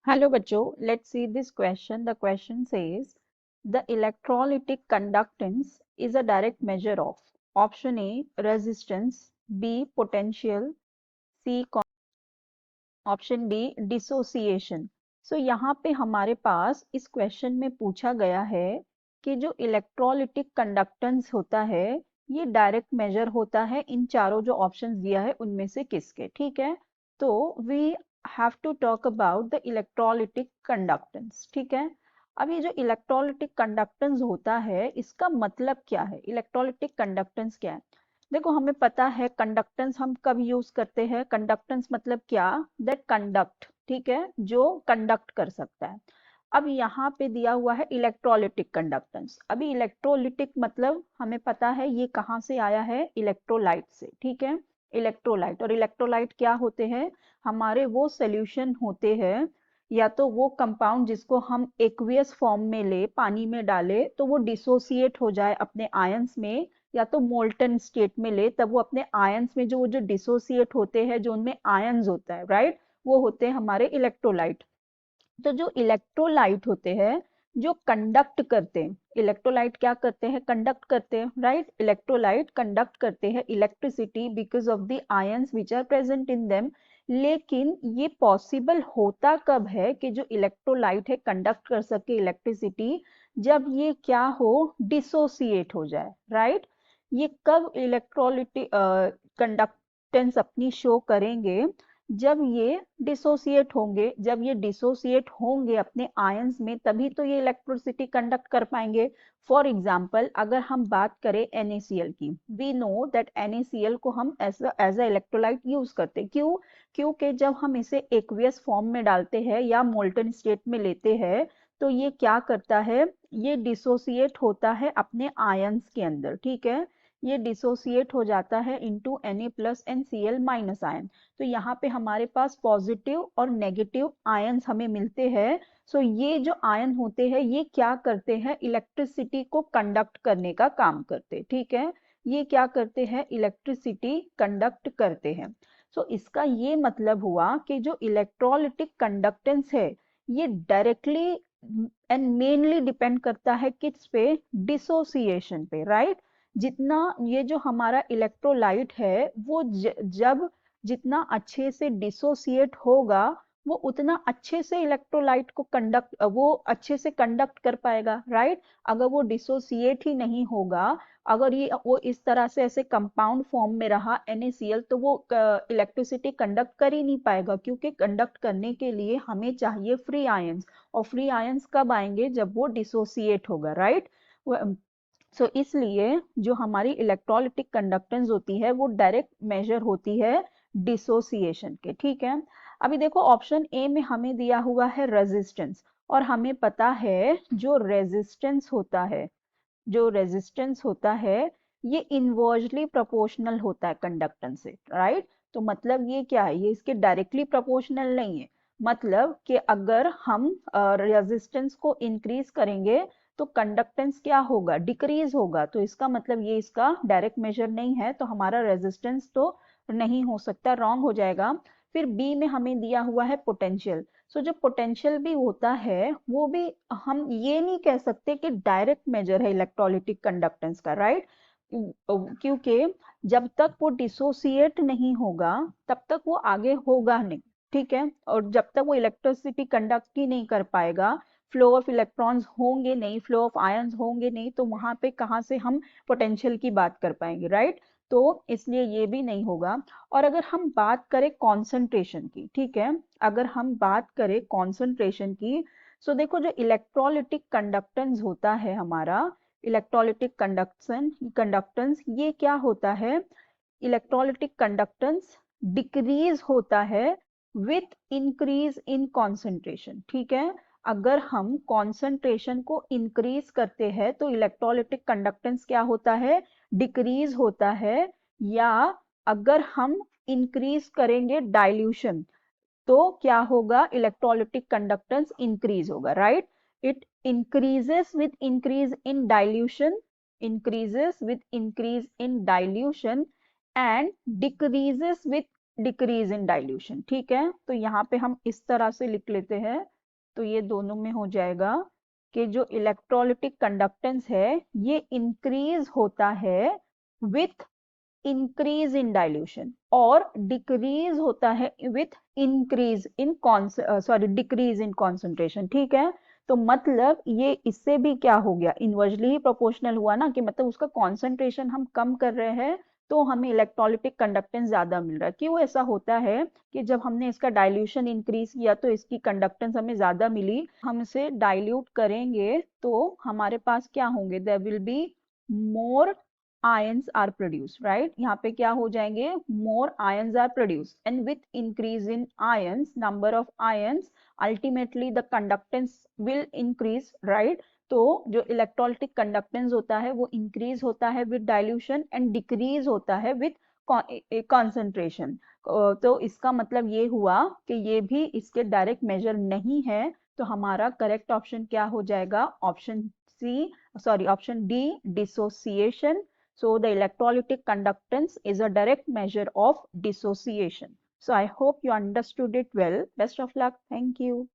Hello bachcho, let's see this question. The question says the electrolytic conductance is a direct measure of option A resistance, B potential, C option D dissociation. So यहाँ पे हमारे पास इस question में पूछा गया है कि जो इलेक्ट्रोलिटिक कंडक्टेंस होता है ये डायरेक्ट मेजर होता है इन चारों जो ऑप्शंस दिया है उनमें से किसके। ठीक है, तो we have to talk about the electrolytic conductance. ठीक है, अब ये जो इलेक्ट्रोलिटिक कंडक्टेंस होता है इसका मतलब क्या है, इलेक्ट्रोलिटिक कंडक्टेंस क्या है। देखो हमें पता है कंडक्टेंस हम कब यूज करते हैं, कंडक्टेंस मतलब क्या, दैट कंडक्ट, ठीक है, जो कंडक्ट कर सकता है। अब यहाँ पे दिया हुआ है इलेक्ट्रोलिटिक कंडक्टेंस। अभी इलेक्ट्रोलिटिक मतलब हमें पता है ये कहाँ से आया है, इलेक्ट्रोलाइट से। ठीक है, इलेक्ट्रोलाइट, और इलेक्ट्रोलाइट क्या होते हैं, हमारे वो सोल्यूशन होते हैं या तो वो कंपाउंड जिसको हम एक्वियस फॉर्म में ले, पानी में डाले तो वो डिसोसिएट हो जाए अपने आयंस में, या तो मोल्टन स्टेट में ले तब वो अपने आयंस में जो डिसोसिएट होते हैं, जो उनमें आयंस होता है, राइट, वो होते हैं हमारे इलेक्ट्रोलाइट। तो जो इलेक्ट्रोलाइट होते हैं जो कंडक्ट करते हैं, इलेक्ट्रोलाइट क्या करते हैं, कंडक्ट करते हैं, राइट, इलेक्ट्रोलाइट कंडक्ट करते हैं electricity because of the ions which are present in them. लेकिन ये पॉसिबल होता कब है कि जो इलेक्ट्रोलाइट है कंडक्ट कर सके इलेक्ट्रिसिटी, जब ये क्या हो, डिसोसिएट हो जाए, राइट। ये कब इलेक्ट्रोलिटी कंडक्टेंस अपनी शो करेंगे, जब ये डिसोसिएट होंगे, जब ये डिसोसिएट होंगे अपने आयंस में तभी तो ये इलेक्ट्रिसिटी कंडक्ट कर पाएंगे। फॉर एग्जाम्पल अगर हम बात करें NaCl की, वी नो दैट NaCl को हम एज अ इलेक्ट्रोलाइट यूज करते हैं। क्यों, क्योंकि जब हम इसे एक्वियस फॉर्म में डालते हैं या मोल्टन स्टेट में लेते हैं तो ये क्या करता है, ये डिसोसिएट होता है अपने आयंस के अंदर। ठीक है, ये डिसोसिएट हो जाता है into Na plus and Cl minus ion. तो यहाँ पे हमारे पास पॉजिटिव और नेगेटिव आयंस हमें मिलते हैं। सो ये जो आयन होते हैं ये क्या करते हैं, इलेक्ट्रिसिटी को कंडक्ट करने का काम करते हैं। ठीक है, ये क्या करते हैं, इलेक्ट्रिसिटी कंडक्ट करते हैं। सो इसका ये मतलब हुआ कि जो इलेक्ट्रोलिटिक कंडक्टेंस है ये डायरेक्टली एंड मेनली डिपेंड करता है किस पे, डिसोसिएशन पे, राइट। जितना ये जो हमारा इलेक्ट्रोलाइट है वो जब जितना अच्छे से डिसोसिएट होगा वो उतना अच्छे से इलेक्ट्रोलाइट को कंडक्ट, वो अच्छे से कंडक्ट कर पाएगा, राइट। अगर वो डिसोसिएट ही नहीं होगा, अगर ये वो इस तरह से ऐसे कंपाउंड फॉर्म में रहा NaCl, तो वो इलेक्ट्रिसिटी कंडक्ट कर ही नहीं पाएगा, क्योंकि कंडक्ट करने के लिए हमें चाहिए फ्री आयंस, और फ्री आयंस कब आएंगे, जब वो डिसोसिएट होगा, राइट। सो इसलिए जो हमारी इलेक्ट्रोलिटिक कंडक्टेंस होती है वो डायरेक्ट मेजर होती है डिसोसिएशन के। ठीक है, अभी देखो ऑप्शन ए में हमें दिया हुआ है रेजिस्टेंस, और हमें पता है जो रेजिस्टेंस होता है, जो रेजिस्टेंस होता है ये इनवर्सली प्रोपोर्शनल होता है कंडक्टेंस से, राइट। तो मतलब ये क्या है, ये इसके डायरेक्टली प्रोपोर्शनल नहीं है। मतलब कि अगर हम रेजिस्टेंस को इंक्रीज करेंगे तो कंडक्टेंस क्या होगा, डिक्रीज होगा। तो इसका मतलब ये इसका डायरेक्ट मेजर नहीं है, तो हमारा रेजिस्टेंस तो नहीं हो सकता, रॉन्ग हो जाएगा। फिर बी में हमें दिया हुआ है पोटेंशियल। सो जो पोटेंशियल भी होता है वो भी हम ये नहीं कह सकते कि डायरेक्ट मेजर है इलेक्ट्रोलिटिक कंडक्टेंस का, राइट। क्योंकि जब तक वो डिसोसिएट नहीं होगा तब तक वो आगे होगा नहीं। ठीक है, और जब तक वो इलेक्ट्रिसिटी कंडक्ट ही नहीं कर पाएगा, फ्लो ऑफ इलेक्ट्रॉन्स होंगे नहीं, फ्लो ऑफ आयंस होंगे नहीं, तो वहां पे कहाँ से हम पोटेंशियल की बात कर पाएंगे, राइट। तो इसलिए ये भी नहीं होगा। और अगर हम बात करें कॉन्सेंट्रेशन की, ठीक है, अगर हम बात करें कॉन्सेंट्रेशन की, सो देखो जो इलेक्ट्रोलिटिक कंडक्टेंस होता है हमारा, इलेक्ट्रोलिटिक कंडक्टेंस ये क्या होता है, इलेक्ट्रोलिटिक कंडक्टेंस डिक्रीज होता है विथ इंक्रीज इन कॉन्सेंट्रेशन। ठीक है, अगर हम कॉन्सेंट्रेशन को इंक्रीज करते हैं तो इलेक्ट्रोलिटिक कंडक्टेंस क्या होता है, डिक्रीज होता है। या अगर हम इंक्रीज करेंगे डाइल्यूशन तो क्या होगा, इलेक्ट्रोलिटिक कंडक्टेंस इंक्रीज होगा, right. It increases with increase in dilution, increases with increase in dilution and decreases with decrease in dilution. ठीक है, तो यहाँ पे हम इस तरह से लिख लेते हैं, तो ये दोनों में हो जाएगा कि जो इलेक्ट्रोलिटिक कंडक्टेंस है ये इंक्रीज होता है विथ इंक्रीज इन डाइल्यूशन और डिक्रीज होता है with increase in decrease in concentration. ठीक है, तो मतलब ये इससे भी क्या हो गया, इनवर्सली ही प्रोपोर्शनल हुआ ना, कि मतलब उसका कॉन्सेंट्रेशन हम कम कर रहे हैं तो हमें इलेक्ट्रोलिटिक कंडक्टेंस ज्यादा मिल रहा है। क्यों ऐसा होता है कि जब हमने इसका डाइल्यूशन इंक्रीज किया तो इसकी कंडक्टेंस हमें ज्यादा मिली, हम इसे डाइल्यूट करेंगे तो हमारे पास क्या होंगे, there will be more ions are produced, right? यहाँ पे क्या हो जाएंगे, more ions are produced, and with increase in ions, number of ions, ultimately the conductance will increase, right? तो जो इलेक्ट्रोलिटिक कंडक्टेंस होता है वो इंक्रीज होता है विद डाइल्यूशन एंड डिक्रीज होता है विद कॉन्सेंट्रेशन। तो इसका मतलब ये हुआ कि ये भी इसके डायरेक्ट मेजर नहीं है, तो हमारा करेक्ट ऑप्शन क्या हो जाएगा, option C, option D, dissociation. So the electrolytic conductance is a direct measure of dissociation. So I hope you understood it well. Best of luck. Thank you.